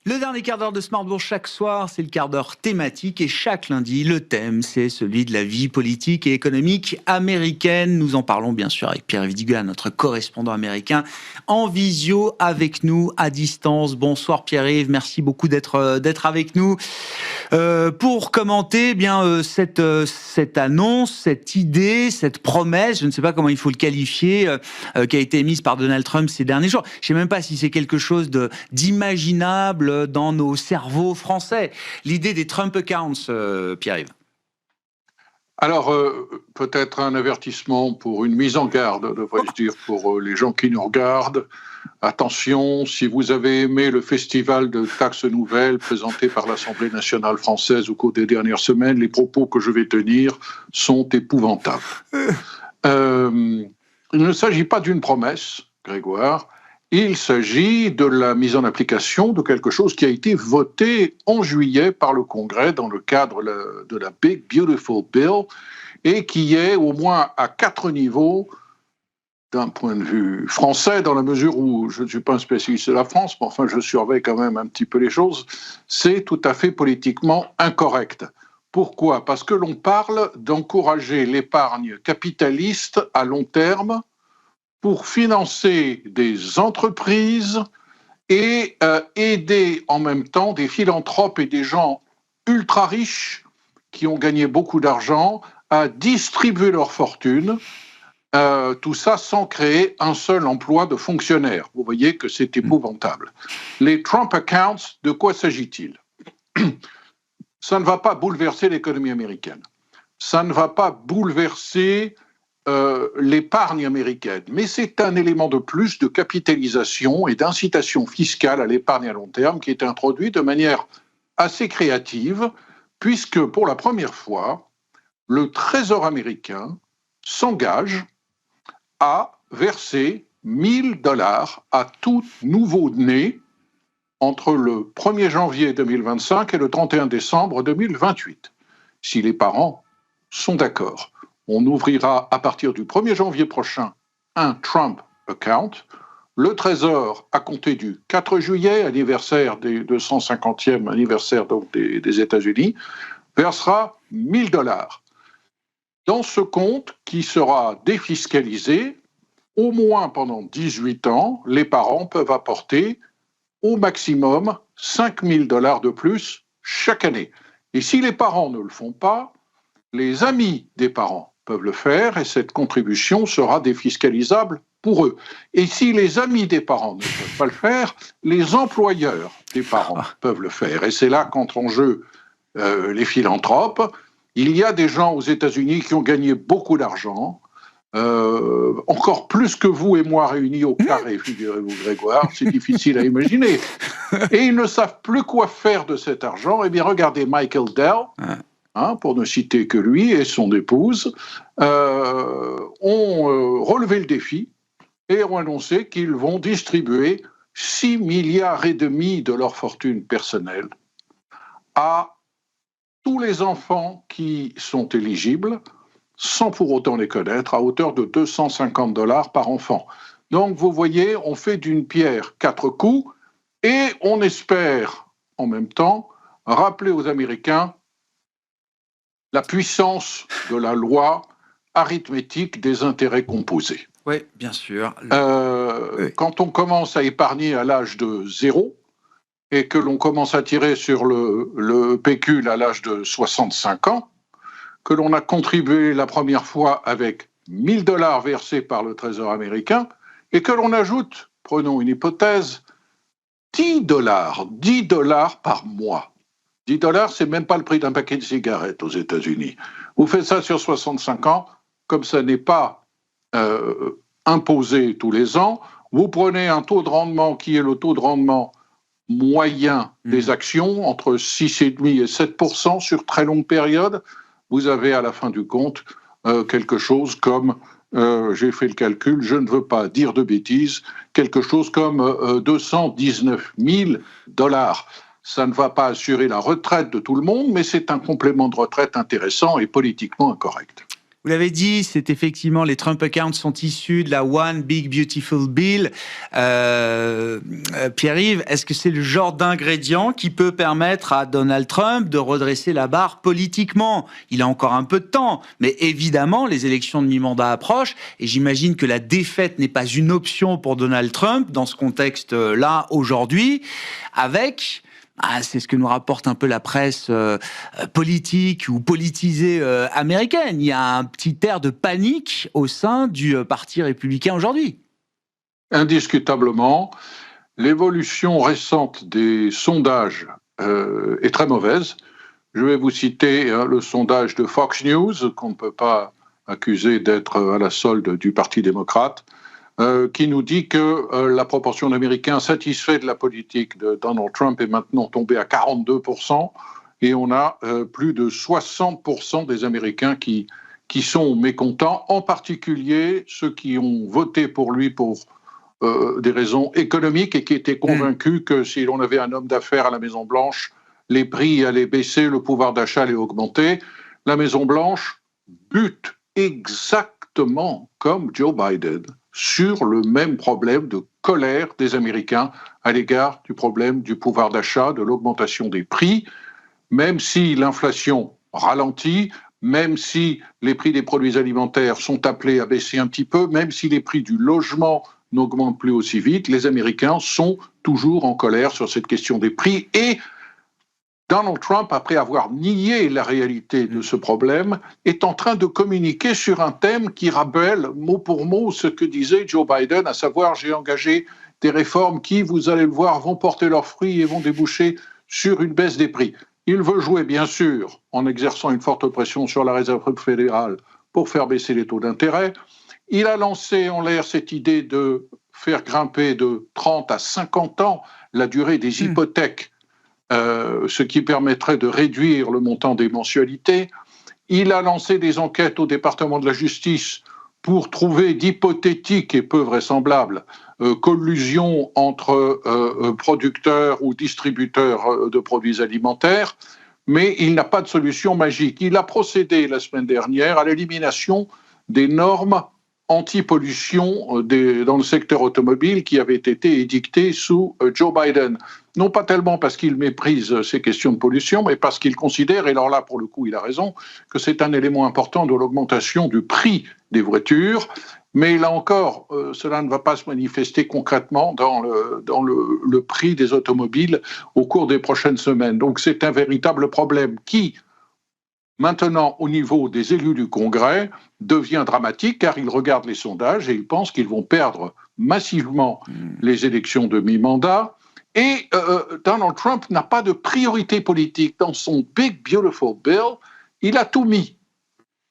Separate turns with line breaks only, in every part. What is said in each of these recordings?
Le dernier quart d'heure de Smart Bourse chaque soir, c'est le quart d'heure thématique et chaque lundi, le thème, c'est celui de la vie politique et économique américaine. Nous en parlons bien sûr avec Pierre-Yves Dugas, notre correspondant américain, en visio avec nous à distance. Bonsoir Pierre-Yves, merci beaucoup d'être avec nous pour commenter cette annonce, cette idée, cette promesse, je ne sais pas comment il faut le qualifier, qui a été émise par Donald Trump ces derniers jours. Je ne sais même pas si c'est quelque chose d'imaginable dans nos cerveaux français. L'idée des Trump accounts, Pierre-Yves.
Alors, peut-être un avertissement pour une mise en garde, devrais-je dire, pour les gens qui nous regardent. Attention, si vous avez aimé le festival de taxes nouvelles présenté par l'Assemblée nationale française au cours des dernières semaines, les propos que je vais tenir sont épouvantables. Il ne s'agit pas d'une promesse, Grégoire. Il s'agit de la mise en application de quelque chose qui a été voté en juillet par le Congrès dans le cadre de la Big Beautiful Bill et qui est au moins à 4 niveaux d'un point de vue français, dans la mesure où je ne suis pas un spécialiste de la France, mais enfin je surveille quand même un petit peu les choses, c'est tout à fait politiquement incorrect. Pourquoi ? Parce que l'on parle d'encourager l'épargne capitaliste à long terme pour financer des entreprises et aider en même temps des philanthropes et des gens ultra riches qui ont gagné beaucoup d'argent à distribuer leur fortune, tout ça sans créer un seul emploi de fonctionnaire. Vous voyez que c'est épouvantable. Les Trump accounts, de quoi s'agit-il ? Ça ne va pas bouleverser l'économie américaine. Ça ne va pas bouleverser l'épargne américaine. Mais c'est un élément de plus de capitalisation et d'incitation fiscale à l'épargne à long terme qui est introduit de manière assez créative, puisque pour la première fois, le Trésor américain s'engage à verser $1 000 à tout nouveau-né entre le 1er janvier 2025 et le 31 décembre 2028, si les parents sont d'accord. On ouvrira à partir du 1er janvier prochain un Trump account. Le Trésor, à compter du 4 juillet, anniversaire des 250e anniversaire donc des États-Unis, versera $1 000. Dans ce compte, qui sera défiscalisé, au moins pendant 18 ans, les parents peuvent apporter au maximum $5 000 de plus chaque année. Et si les parents ne le font pas, les amis des parents peuvent le faire et cette contribution sera défiscalisable pour eux. Et si les amis des parents ne peuvent pas le faire, les employeurs des parents peuvent le faire. Et c'est là qu'entrent en jeu les philanthropes. Il y a des gens aux États-Unis qui ont gagné beaucoup d'argent, encore plus que vous et moi réunis au carré, figurez-vous, Grégoire, c'est difficile à imaginer. Et ils ne savent plus quoi faire de cet argent. Eh bien, regardez Michael Dell, pour ne citer que lui et son épouse, ont relevé le défi et ont annoncé qu'ils vont distribuer 6,5 milliards de leur fortune personnelle à tous les enfants qui sont éligibles, sans pour autant les connaître, à hauteur de $250 par enfant. Donc, vous voyez, on fait d'une pierre 4 coups et on espère, en même temps, rappeler aux Américains la puissance de la loi arithmétique des intérêts composés.
Oui, bien sûr.
Quand on commence à épargner à l'âge de 0 et que l'on commence à tirer sur le pécule à l'âge de 65 ans, que l'on a contribué la première fois avec $1 000 versés par le Trésor américain et que l'on ajoute, prenons une hypothèse, $10 par mois. $10, c'est même pas le prix d'un paquet de cigarettes aux États-Unis. Vous faites ça sur 65 ans, comme ça n'est pas imposé tous les ans, vous prenez un taux de rendement qui est le taux de rendement moyen des actions, entre 6,5 et 7% sur très longue période. Vous avez à la fin du compte quelque chose comme, j'ai fait le calcul, je ne veux pas dire de bêtises, quelque chose comme $219 000. Ça ne va pas assurer la retraite de tout le monde, mais c'est un complément de retraite intéressant et politiquement incorrect.
Vous l'avez dit, c'est effectivement, les Trump accounts sont issus de la One Big Beautiful Bill. Pierre-Yves, est-ce que c'est le genre d'ingrédient qui peut permettre à Donald Trump de redresser la barre politiquement? Il a encore un peu de temps, mais évidemment, les élections de mi-mandat approchent, et j'imagine que la défaite n'est pas une option pour Donald Trump dans ce contexte-là aujourd'hui, avec... c'est ce que nous rapporte un peu la presse politique ou politisée américaine. Il y a un petit air de panique au sein du Parti républicain aujourd'hui.
Indiscutablement, l'évolution récente des sondages est très mauvaise. Je vais vous citer le sondage de Fox News, qu'on ne peut pas accuser d'être à la solde du Parti démocrate, qui nous dit que la proportion d'Américains satisfaits de la politique de Donald Trump est maintenant tombée à 42%, et on a plus de 60% des Américains qui sont mécontents, en particulier ceux qui ont voté pour lui pour des raisons économiques et qui étaient convaincus que si l'on avait un homme d'affaires à la Maison-Blanche, les prix allaient baisser, le pouvoir d'achat allait augmenter. La Maison-Blanche bute exactement comme Joe Biden sur le même problème de colère des Américains à l'égard du problème du pouvoir d'achat, de l'augmentation des prix, même si l'inflation ralentit, même si les prix des produits alimentaires sont appelés à baisser un petit peu, même si les prix du logement n'augmentent plus aussi vite, les Américains sont toujours en colère sur cette question des prix. Et Donald Trump, après avoir nié la réalité de ce problème, est en train de communiquer sur un thème qui rappelle mot pour mot ce que disait Joe Biden, à savoir: j'ai engagé des réformes qui, vous allez le voir, vont porter leurs fruits et vont déboucher sur une baisse des prix. Il veut jouer, bien sûr, en exerçant une forte pression sur la Réserve fédérale pour faire baisser les taux d'intérêt. Il a lancé en l'air cette idée de faire grimper de 30 à 50 ans la durée des hypothèques, ce qui permettrait de réduire le montant des mensualités. Il a lancé des enquêtes au département de la justice pour trouver d'hypothétiques et peu vraisemblables collusions entre producteurs ou distributeurs de produits alimentaires, mais il n'a pas de solution magique. Il a procédé la semaine dernière à l'élimination des normes anti-pollution dans le secteur automobile qui avaient été édictées sous Joe Biden. Non pas tellement parce qu'il méprise ces questions de pollution, mais parce qu'il considère, et alors là pour le coup il a raison, que c'est un élément important de l'augmentation du prix des voitures. Mais là encore, cela ne va pas se manifester concrètement dans le prix des automobiles au cours des prochaines semaines. Donc c'est un véritable problème qui, maintenant, au niveau des élus du Congrès, devient dramatique car ils regardent les sondages et ils pensent qu'ils vont perdre massivement les élections de mi-mandat. Et Donald Trump n'a pas de priorité politique. Dans son Big Beautiful Bill, il a tout mis.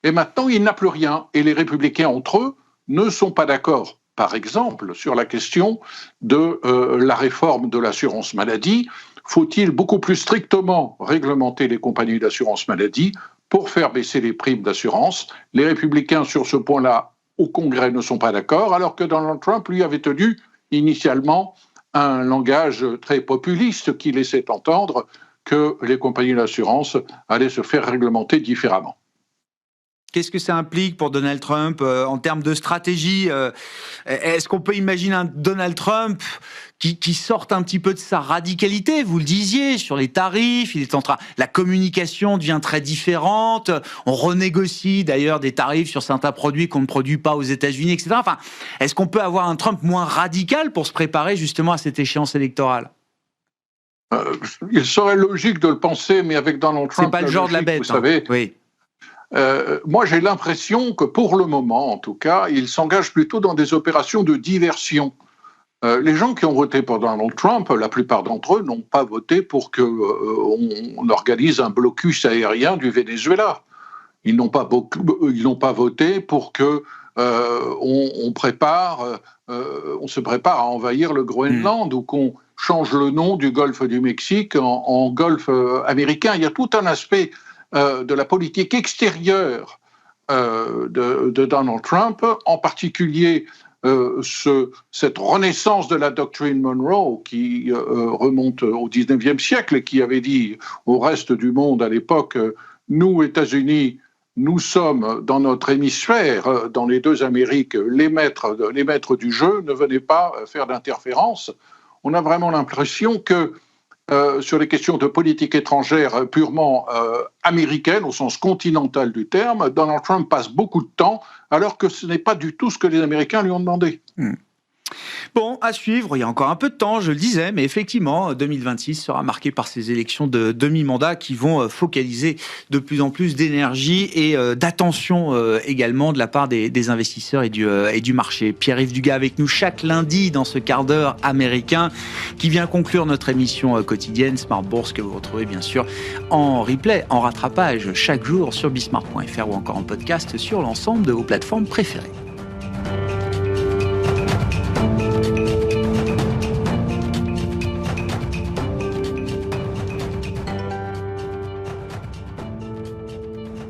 Et maintenant, il n'a plus rien. Et les républicains, entre eux, ne sont pas d'accord. Par exemple, sur la question de la réforme de l'assurance maladie, faut-il beaucoup plus strictement réglementer les compagnies d'assurance maladie pour faire baisser les primes d'assurance? Les républicains, sur ce point-là, au Congrès, ne sont pas d'accord, alors que Donald Trump, lui, avait tenu initialement un langage très populiste qui laissait entendre que les compagnies d'assurance allaient se faire réglementer différemment.
Qu'est-ce que ça implique pour Donald Trump en termes de stratégie? Est-ce qu'on peut imaginer un Donald Trump qui sorte un petit peu de sa radicalité? Vous le disiez, sur les tarifs, il est en train, la communication devient très différente. On renégocie d'ailleurs des tarifs sur certains produits qu'on ne produit pas aux États-Unis, etc. Enfin, est-ce qu'on peut avoir un Trump moins radical pour se préparer justement à cette échéance électorale?
Il serait logique de le penser, mais avec Donald Trump,
c'est pas le genre de la bête,
vous savez.
Oui.
Moi, j'ai l'impression que pour le moment, en tout cas, il s'engage plutôt dans des opérations de diversion. Les gens qui ont voté pour Donald Trump, la plupart d'entre eux n'ont pas voté pour qu'on organise un blocus aérien du Venezuela. Ils n'ont pas voté pour que on se prépare à envahir le Groenland ou qu'on change le nom du golfe du Mexique en golfe américain. Il y a tout un aspect de la politique extérieure de Donald Trump, en particulier cette renaissance de la doctrine Monroe qui remonte au XIXe siècle et qui avait dit au reste du monde à l'époque, nous, États-Unis, nous sommes dans notre hémisphère, dans les deux Amériques, les maîtres du jeu, ne venez pas faire d'interférence. On a vraiment l'impression que sur les questions de politique étrangère purement américaine, au sens continental du terme, Donald Trump passe beaucoup de temps, alors que ce n'est pas du tout ce que les Américains lui ont demandé.
Bon, à suivre, il y a encore un peu de temps, je le disais, mais effectivement, 2026 sera marqué par ces élections de demi-mandat qui vont focaliser de plus en plus d'énergie et d'attention également de la part des investisseurs et du marché. Pierre-Yves Dugas avec nous chaque lundi dans ce quart d'heure américain qui vient conclure notre émission quotidienne Smart Bourse que vous retrouvez bien sûr en replay, en rattrapage chaque jour sur bismart.fr ou encore en podcast sur l'ensemble de vos plateformes préférées.